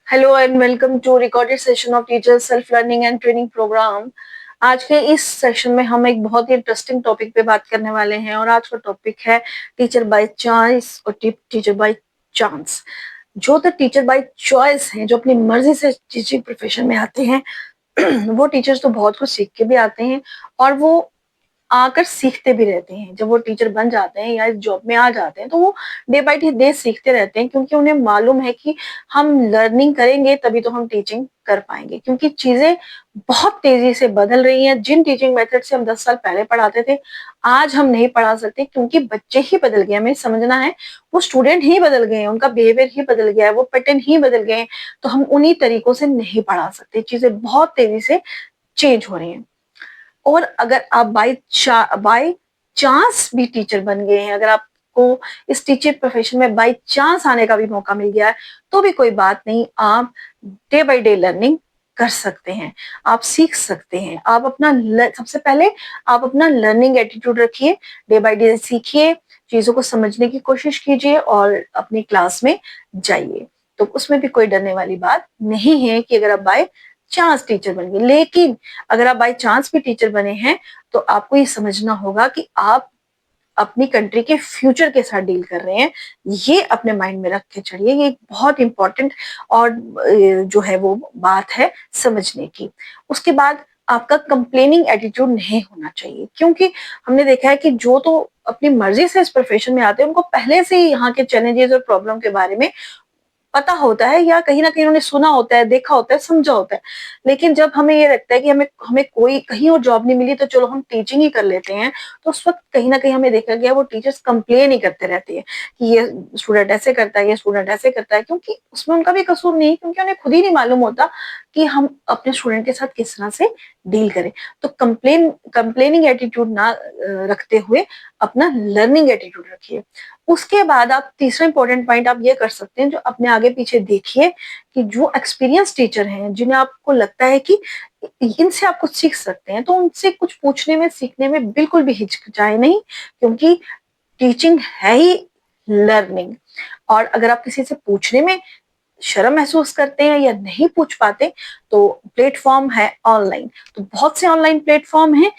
Hello and welcome to recorded session of teachers self learning and training programme. आज के इस session में हम एक बहुत ही इंटरेस्टिंग टॉपिक पे बात करने वाले हैं और आज का टॉपिक है टीचर बाय चॉइस और टीचर बाय चांस। जो तो टीचर बाय चॉइस हैं, जो अपनी मर्जी से टीचिंग प्रोफेशन में आते हैं वो टीचर्स तो बहुत कुछ सीख के भी आते हैं और वो आकर सीखते भी रहते हैं। जब वो टीचर बन जाते हैं या इस जॉब में आ जाते हैं तो वो डे बाय डे सीखते रहते हैं, क्योंकि उन्हें मालूम है कि हम लर्निंग करेंगे तभी तो हम टीचिंग कर पाएंगे। क्योंकि चीजें बहुत तेजी से बदल रही हैं। जिन टीचिंग मेथड से हम 10 साल पहले पढ़ाते थे, आज हम नहीं पढ़ा सकते, क्योंकि बच्चे ही बदल गए। हमें समझना है, वो स्टूडेंट ही बदल गए हैं, उनका बिहेवियर ही बदल गया है, वो पैटर्न ही बदल गए हैं। तो हम उन्हीं तरीकों से नहीं पढ़ा सकते। चीजें बहुत तेजी से चेंज हो रही हैं। और अगर आप बाय चांस भी टीचर बन गए हैं, अगर आपको इस टीचर प्रोफेशन में बाय चांस आने का भी मौका मिल गया है, तो भी कोई बात नहीं। आप डे बाय डे लर्निंग कर सकते हैं, आप सीख सकते हैं। आप अपना सबसे पहले आप अपना लर्निंग एटीट्यूड रखिए, डे बाय डे सीखिए, चीजों को समझने की कोशिश कीजिए और अपनी क्लास में जाइए। तो उसमें भी कोई डरने वाली बात नहीं है कि अगर आप बाय चांस टीचर बन गए। लेकिन अगर आप बाय चांस भी टीचर बने हैं तो आपको ये समझना होगा कि आप अपनी कंट्री के फ्यूचर के साथ डील कर रहे हैं। ये अपने माइंड में रख के चलिए। ये एक बहुत इंपॉर्टेंट और जो है वो बात है समझने की। उसके बाद आपका कंप्लेनिंग एटीट्यूड नहीं होना चाहिए, क्योंकि हमने देखा है कि जो तो अपनी मर्जी से इस प्रोफेशन में आते हैं, उनको पहले से ही यहाँ के चैलेंजेस और प्रॉब्लम के बारे में पता होता है, या कहीं ना कहीं उन्होंने सुना होता है, देखा होता है, समझा होता है। लेकिन जब हमें ये लगता है कि हमें हमें कोई कहीं और जॉब नहीं मिली तो चलो हम टीचिंग ही कर लेते हैं, तो उस वक्त कहीं ना कहीं हमें देखा गया वो टीचर्स कंप्लेन ही करते रहते हैं कि ये स्टूडेंट ऐसे करता है, ये स्टूडेंट ऐसे करता है। क्योंकि उसमें उनका भी कसूर नहीं, क्योंकि उन्हें खुद ही नहीं मालूम होता कि हम अपने स्टूडेंट के साथ किस तरह से डील करें। तो कंप्लेनिंग एटीट्यूड ना रखते हुए अपना लर्निंग एटीट्यूड रखिए। उसके बाद आप तीसरा इंपॉर्टेंट पॉइंट आप ये कर सकते हैं, जो अपने आगे पीछे देखिए कि जो एक्सपीरियंस टीचर हैं, जिन्हें आपको लगता है कि इनसे आप कुछ सीख सकते हैं, तो उनसे कुछ पूछने में, सीखने में बिल्कुल भी हिचकिचाए नहीं, क्योंकि टीचिंग है ही लर्निंग। और अगर आप किसी से पूछने में शर्म महसूस करते हैं या नहीं पूछ पाते, तो प्लेटफॉर्म है ऑनलाइन। तो बहुत से ऑनलाइन प्लेटफॉर्म हैं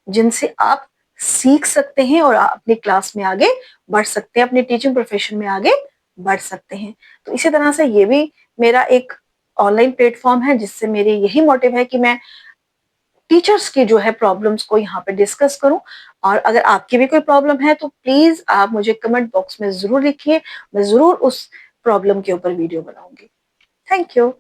जिनसे आप सीख सकते हैं और आप अपनी क्लास में आगे बढ़ सकते हैं, अपने टीचिंग प्रोफेशन में आगे बढ़ सकते हैं। तो इसी तरह से ये भी मेरा एक ऑनलाइन प्लेटफॉर्म है, जिससे मेरे यही मोटिव है कि मैं टीचर्स की जो है प्रॉब्लम्स को यहाँ पे डिस्कस करूं। और अगर आपकी भी कोई प्रॉब्लम है तो प्लीज आप मुझे कमेंट बॉक्स में जरूर लिखिए, मैं जरूर उस प्रॉब्लम के ऊपर वीडियो बनाऊंगी। Thank you.